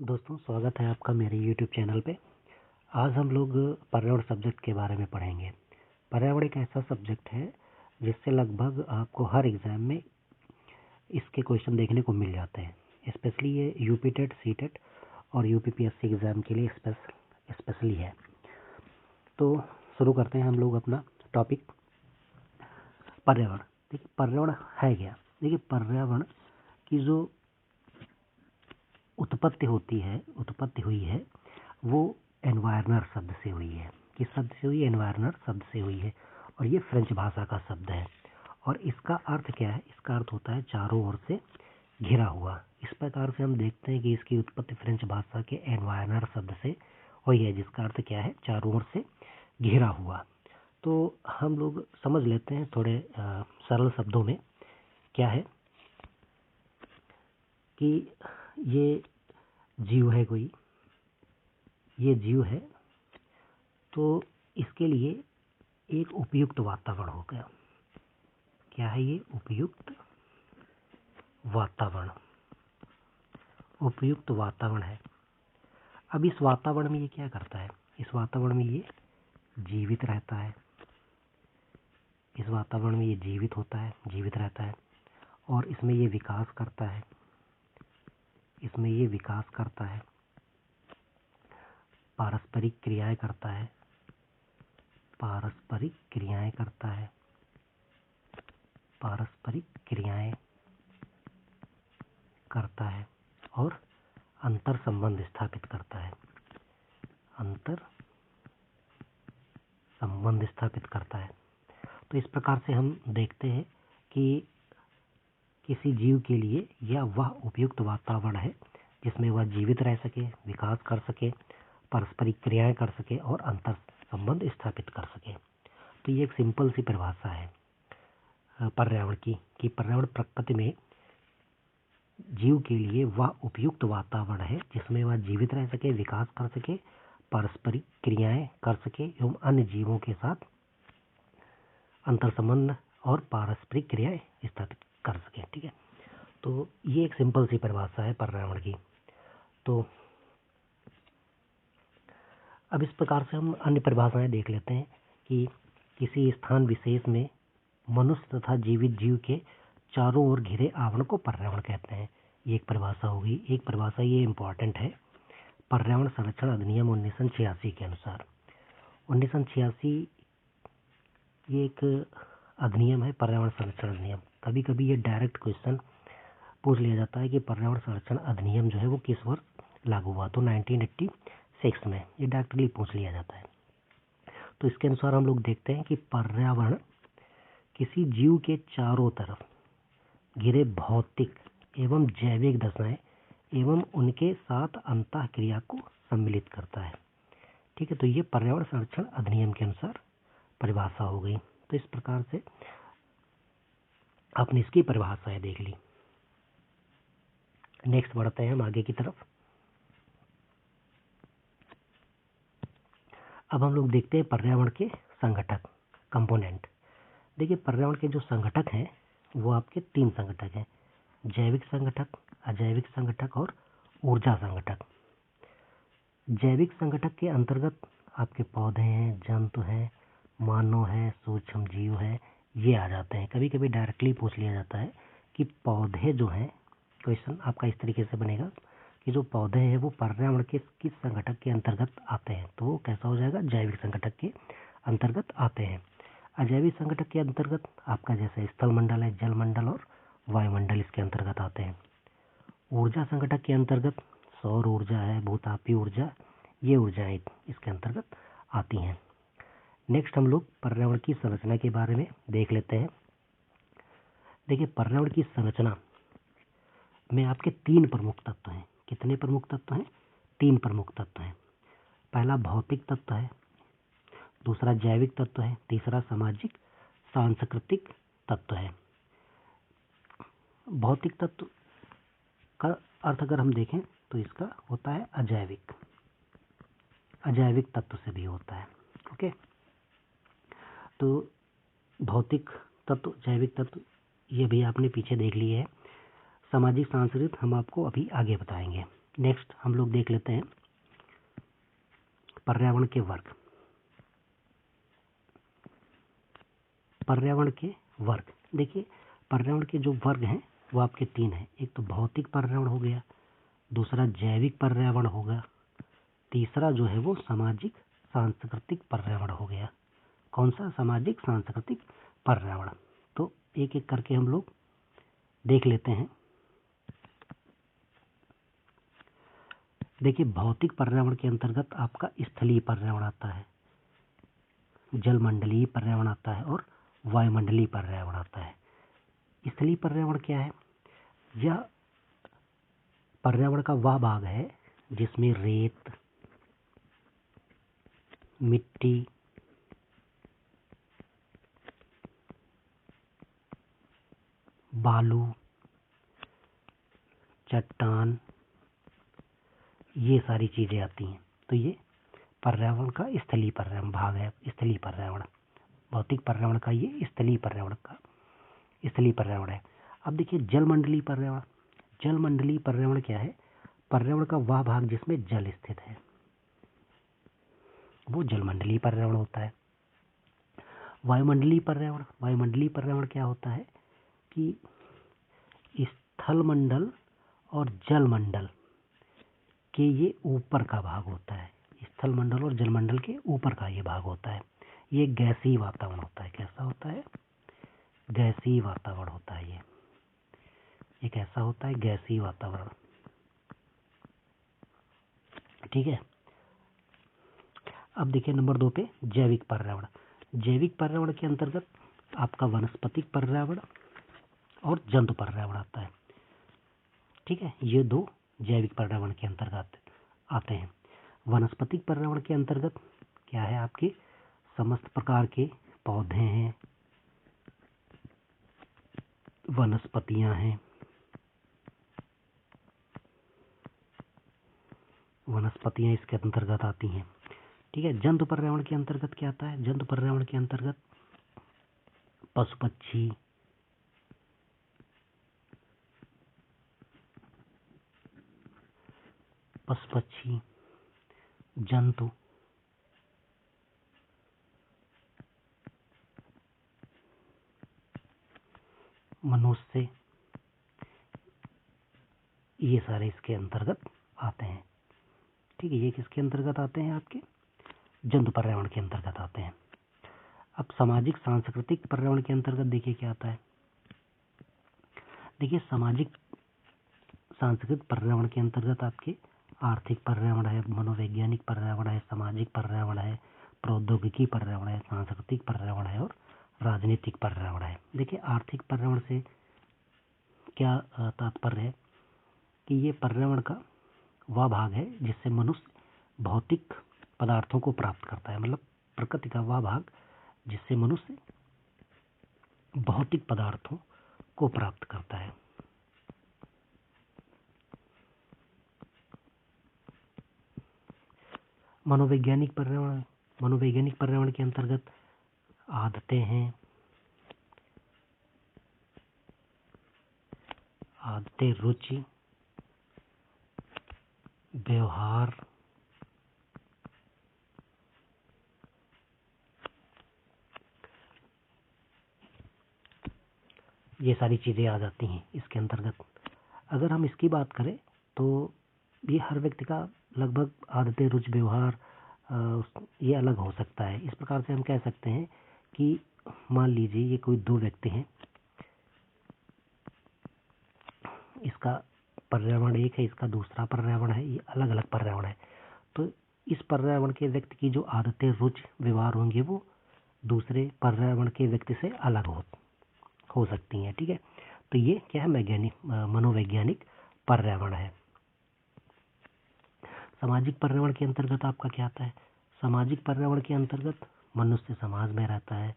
दोस्तों, स्वागत है आपका मेरे YouTube चैनल पे। आज हम लोग पर्यावरण सब्जेक्ट के बारे में पढ़ेंगे। पर्यावरण एक ऐसा सब्जेक्ट है जिससे लगभग आपको हर एग्ज़ाम में इसके क्वेश्चन देखने को मिल जाते हैं। स्पेशली ये यूपी टेट, सी टेट और यूपीपीएससी एग्ज़ाम के लिए स्पेशली है। तो शुरू करते हैं हम लोग अपना टॉपिक पर्यावरण। देखिए पर्यावरण है क्या? देखिए पर्यावरण की जो उत्पत्ति हुई है वो एनवायरनर शब्द से हुई है। किस शब्द से हुई? एनवायरनर शब्द से हुई है और ये फ्रेंच भाषा का शब्द है। और इसका अर्थ क्या है? इसका अर्थ होता है चारों ओर से घिरा हुआ। इस प्रकार से हम देखते हैं कि इसकी उत्पत्ति फ्रेंच भाषा के एनवायरनर शब्द से हुई है, जिसका अर्थ क्या है? चारों ओर से घिरा हुआ। तो हम लोग समझ लेते हैं थोड़े सरल शब्दों में। क्या है कि ये जीव है, कोई ये जीव है तो इसके लिए एक उपयुक्त वातावरण हो गया। क्या है ये? उपयुक्त वातावरण है। अब इस वातावरण में ये क्या करता है? इस वातावरण में ये जीवित रहता है। इस वातावरण में ये जीवित रहता है और इसमें ये विकास करता है। पारस्परिक क्रियाएं करता है और अंतर संबंध स्थापित करता है। तो इस प्रकार से हम देखते हैं कि किसी जीव के लिए यह वह उपयुक्त वातावरण है जिसमें वह जीवित रह सके, विकास कर सके, पारस्परिक क्रियाएं कर सके और अंतर संबंध स्थापित कर सके। तो ये एक सिंपल सी परिभाषा है पर्यावरण की, कि पर्यावरण प्रकृति में जीव के लिए वह उपयुक्त वातावरण है जिसमें वह जीवित रह सके, विकास कर सके, पारस्परिक क्रियाएं कर सके एवं अन्य जीवों के साथ अंतर संबंध और पारस्परिक क्रियाएं स्थापित कर सके। ठीक है, तो ये एक सिंपल सी परिभाषा है पर्यावरण की। तो अब इस प्रकार से हम अन्य परिभाषाएं देख लेते हैं कि किसी स्थान विशेष में मनुष्य तथा जीवित जीव के चारों ओर घिरे आवरण को पर्यावरण कहते हैं। ये एक परिभाषा होगी। एक परिभाषा ये इम्पोर्टेंट है, पर्यावरण संरक्षण अधिनियम 1986 के अनुसार। 1986 ये एक अधिनियम है, पर्यावरण संरक्षण अधिनियम। कभी कभी ये डायरेक्ट क्वेश्चन पूछ लिया जाता है कि पर्यावरण संरक्षण अधिनियम जो है वो किस वर्ष लागू हुआ। तो 1986 में ये डायरेक्टली पूछ लिया जाता है। तो इसके अनुसार हम लोग देखते हैं कि पर्यावरण किसी जीव के चारों तरफ घिरे भौतिक एवं जैविक दशाएं एवं उनके साथ अंतः क्रिया को सम्मिलित करता है। ठीक है, तो ये पर्यावरण संरक्षण अधिनियम के अनुसार परिभाषा हो गई। तो इस प्रकार से आपने इसकी परिभाषाएं देख ली। नेक्स्ट बढ़ते हैं हम आगे की तरफ। अब हम लोग देखते हैं पर्यावरण के संघटक, कंपोनेंट। देखिए पर्यावरण के जो संघटक हैं वो आपके 3 संघटक हैं: जैविक संघटक, अजैविक संघटक और ऊर्जा संघटक। जैविक संघटक के अंतर्गत आपके पौधे हैं, जंतु हैं, मानव है, सूक्ष्म जीव है, ये आ जाते हैं। कभी कभी डायरेक्टली पूछ लिया जाता है कि पौधे जो हैं, क्वेश्चन आपका इस तरीके से बनेगा कि जो पौधे हैं वो पर्यावरण के किस संघटक के अंतर्गत आते हैं। तो वो कैसा हो जाएगा? जैविक संघटक के अंतर्गत आते हैं। अजैविक संघटक के अंतर्गत आपका जैसे स्थल मंडल है, जल मंडल और वायुमंडल इसके अंतर्गत आते हैं। ऊर्जा संघटक के अंतर्गत सौर ऊर्जा है, भूतापीय ऊर्जा, ये ऊर्जाएं इसके अंतर्गत आती हैं। नेक्स्ट हम लोग पर्यावरण की संरचना के बारे में देख लेते हैं। देखिए पर्यावरण की संरचना में आपके 3 प्रमुख तत्व हैं। कितने प्रमुख तत्व हैं? 3 प्रमुख तत्व हैं। पहला भौतिक तत्व है, दूसरा जैविक तत्व है, तीसरा सामाजिक सांस्कृतिक तत्व है। भौतिक तत्व का अर्थ अगर हम देखें तो इसका होता है अजैविक तत्व से भी होता है। ओके, तो भौतिक तत्व, जैविक तत्व ये भी आपने पीछे देख लिए है। सामाजिक सांस्कृतिक हम आपको अभी आगे बताएंगे। नेक्स्ट हम लोग देख लेते हैं पर्यावरण के वर्ग। पर्यावरण के वर्ग, देखिए पर्यावरण के जो वर्ग हैं वो आपके 3 हैं। एक तो भौतिक पर्यावरण हो गया, दूसरा जैविक पर्यावरण होगा, तीसरा जो है वो सामाजिक सांस्कृतिक पर्यावरण हो गया। कौन सा? सामाजिक सांस्कृतिक पर्यावरण। तो एक एक करके हम लोग देख लेते हैं। देखिए भौतिक पर्यावरण के अंतर्गत आपका स्थलीय पर्यावरण आता है, जलमंडलीय पर्यावरण आता है और वायुमंडलीय पर्यावरण आता है। स्थलीय पर्यावरण क्या है? यह पर्यावरण का वह भाग है जिसमें रेत, मिट्टी, बालू, चट्टान, ये सारी चीजें आती हैं। तो ये पर्यावरण का स्थलीय पर्यावरण भाग है। स्थलीय पर्यावरण, भौतिक पर्यावरण का ये स्थलीय पर्यावरण है। अब देखिए जलमंडलीय पर्यावरण। जलमंडलीय पर्यावरण क्या है? पर्यावरण का वह भाग जिसमें जल स्थित है, वो जलमंडलीय पर्यावरण होता है। वायुमंडलीय पर्यावरण, वायुमंडलीय पर्यावरण क्या होता है कि स्थलमंडल और जलमंडल के ये ऊपर का भाग होता है। स्थलमंडल और जलमंडल के ऊपर का ये भाग होता है। ये गैसीय वातावरण होता है। कैसा होता है? गैसीय वातावरण होता है। ये कैसा होता है? गैसीय वातावरण। ठीक है। अब देखिए नंबर 2 पे जैविक पर्यावरण। जैविक पर्यावरण के अंतर्गत आपका वनस्पतिक पर्यावरण और जंतु पर्यावरण आता है। ठीक है, ये 2 जैविक पर्यावरण के अंतर्गत आते हैं। वनस्पतिक पर्यावरण के अंतर्गत क्या है? आपके समस्त प्रकार के पौधे हैं, वनस्पतियां हैं। वनस्पतियां इसके अंतर्गत आती हैं। ठीक है। जंतु पर्यावरण के अंतर्गत क्या आता है? जंतु पर्यावरण के अंतर्गत पशु पक्षी, जंतु, मनुष्य, ये सारे इसके अंतर्गत आते हैं। ठीक है, ये किसके अंतर्गत आते हैं? आपके जंतु पर्यावरण के अंतर्गत आते हैं। अब सामाजिक सांस्कृतिक पर्यावरण के अंतर्गत देखिए क्या आता है। देखिए सामाजिक सांस्कृतिक पर्यावरण के अंतर्गत आपके आर्थिक पर्यावरण है, मनोवैज्ञानिक पर्यावरण है, सामाजिक पर्यावरण है, प्रौद्योगिकी पर्यावरण है, सांस्कृतिक पर्यावरण है और राजनीतिक पर्यावरण है। देखिए आर्थिक पर्यावरण से क्या तात्पर्य है कि ये पर्यावरण का वह भाग है जिससे मनुष्य भौतिक पदार्थों को प्राप्त करता है। मतलब प्रकृति का वह भाग जिससे मनुष्य भौतिक पदार्थों को प्राप्त करता है। मनोवैज्ञानिक पर्यावरण के अंतर्गत आदतें हैं, आदतें, रुचि, व्यवहार, ये सारी चीजें आ जाती हैं इसके अंतर्गत। अगर हम इसकी बात करें तो ये हर व्यक्ति का लगभग आदतें, रुचि, व्यवहार ये अलग हो सकता है। इस प्रकार से हम कह सकते हैं कि मान लीजिए ये कोई 2 व्यक्ति हैं, इसका पर्यावरण एक है, इसका दूसरा पर्यावरण है, ये अलग अलग पर्यावरण है। तो इस पर्यावरण के व्यक्ति की जो आदतें, रुचि, व्यवहार होंगे वो दूसरे पर्यावरण के व्यक्ति से अलग हो सकती हैं। ठीक है, तो ये क्या है? मनोवैज्ञानिक पर्यावरण है। सामाजिक पर्यावरण के अंतर्गत आपका क्या आता है? सामाजिक पर्यावरण के अंतर्गत मनुष्य समाज में रहता है,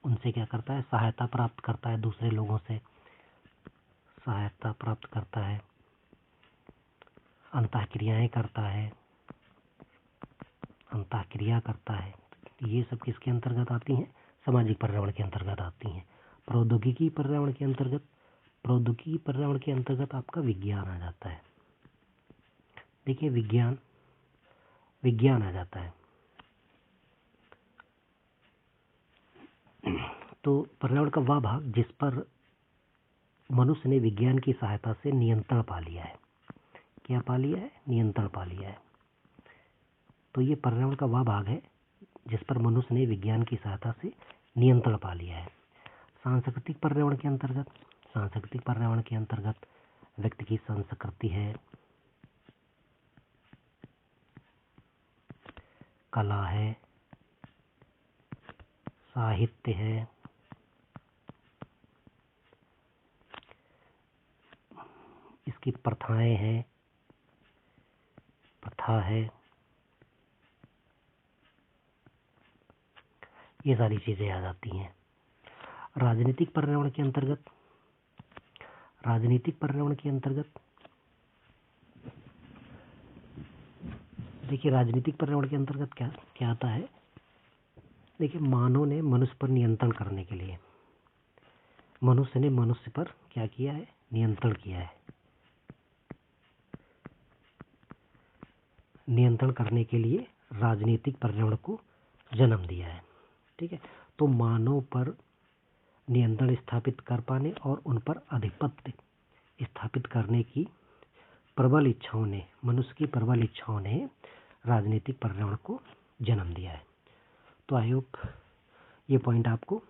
उनसे क्या करता है? सहायता प्राप्त करता है, दूसरे लोगों से सहायता प्राप्त करता है, अंतःक्रियाएं करता है, अंतःक्रिया करता है। ये सब किसके अंतर्गत आती हैं? सामाजिक पर्यावरण के अंतर्गत आती हैं। प्रौद्योगिकी पर्यावरण के अंतर्गत प्रौद्योगिकी पर्यावरण के अंतर्गत आपका विज्ञान आ जाता है। देखिए विज्ञान आ जाता है। तो पर्यावरण का वह भाग जिस पर मनुष्य ने विज्ञान की सहायता से नियंत्रण पा लिया है। क्या पा लिया है? नियंत्रण पा लिया है। तो ये पर्यावरण का वह भाग है जिस पर मनुष्य ने विज्ञान की सहायता से नियंत्रण पा लिया है। सांस्कृतिक पर्यावरण के अंतर्गत व्यक्ति की संस्कृति है, कला है, साहित्य है, इसकी प्रथा है, ये सारी चीजें आ जाती हैं। राजनीतिक पर्यावरण के अंतर्गत देखिए राजनीतिक पर्यावरण के अंतर्गत क्या आता है। देखिए मानव ने मनुष्य पर नियंत्रण करने के लिए मनुष्य ने मनुष्य पर क्या किया है? नियंत्रण किया है। नियंत्रण करने के लिए राजनीतिक पर्यावरण को जन्म दिया है। ठीक है, तो मानव पर नियंत्रण स्थापित कर पाने और उन पर आधिपत्य स्थापित करने की मनुष्य की प्रबल इच्छाओं ने राजनीतिक पर्यावरण को जन्म दिया है। तो आई होप ये पॉइंट आपको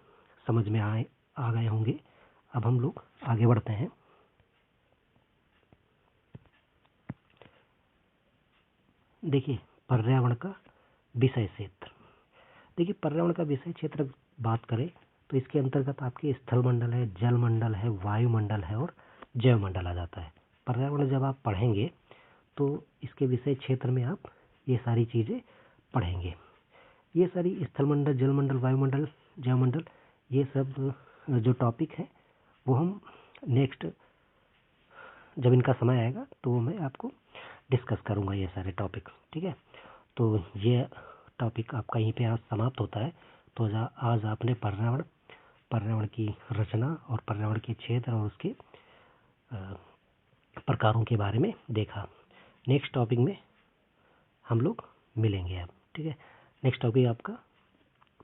समझ में आ गए होंगे। अब हम लोग आगे बढ़ते हैं। देखिए पर्यावरण का विषय क्षेत्र। देखिए पर्यावरण का विषय क्षेत्र बात करें तो इसके अंतर्गत आपके स्थल मंडल है, जल मंडल है, वायुमंडल है और जैव मंडल आ जाता है। पर्यावरण जब आप पढ़ेंगे तो इसके विषय क्षेत्र में आप ये सारी चीज़ें पढ़ेंगे। ये सारी स्थल मंडल, जल मंडल, वायुमंडल, जैव मंडल, ये सब जो टॉपिक है वो हम नेक्स्ट जब इनका समय आएगा तो मैं आपको डिस्कस करूँगा ये सारे टॉपिक। ठीक है, तो ये टॉपिक आपका यहीं पे आज समाप्त होता है। तो आज आपने पर्यावरण की रचना और पर्यावरण के क्षेत्र और उसके प्रकारों के बारे में देखा। नेक्स्ट टॉपिक में हम लोग मिलेंगे अब। ठीक है, नेक्स्ट टॉपिक आपका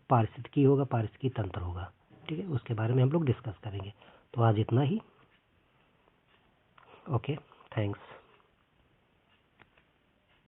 पारिस्थितिकी होगा, पारिस्थितिकी तंत्र होगा। ठीक है, उसके बारे में हम लोग डिस्कस करेंगे। तो आज इतना ही। Okay, thanks.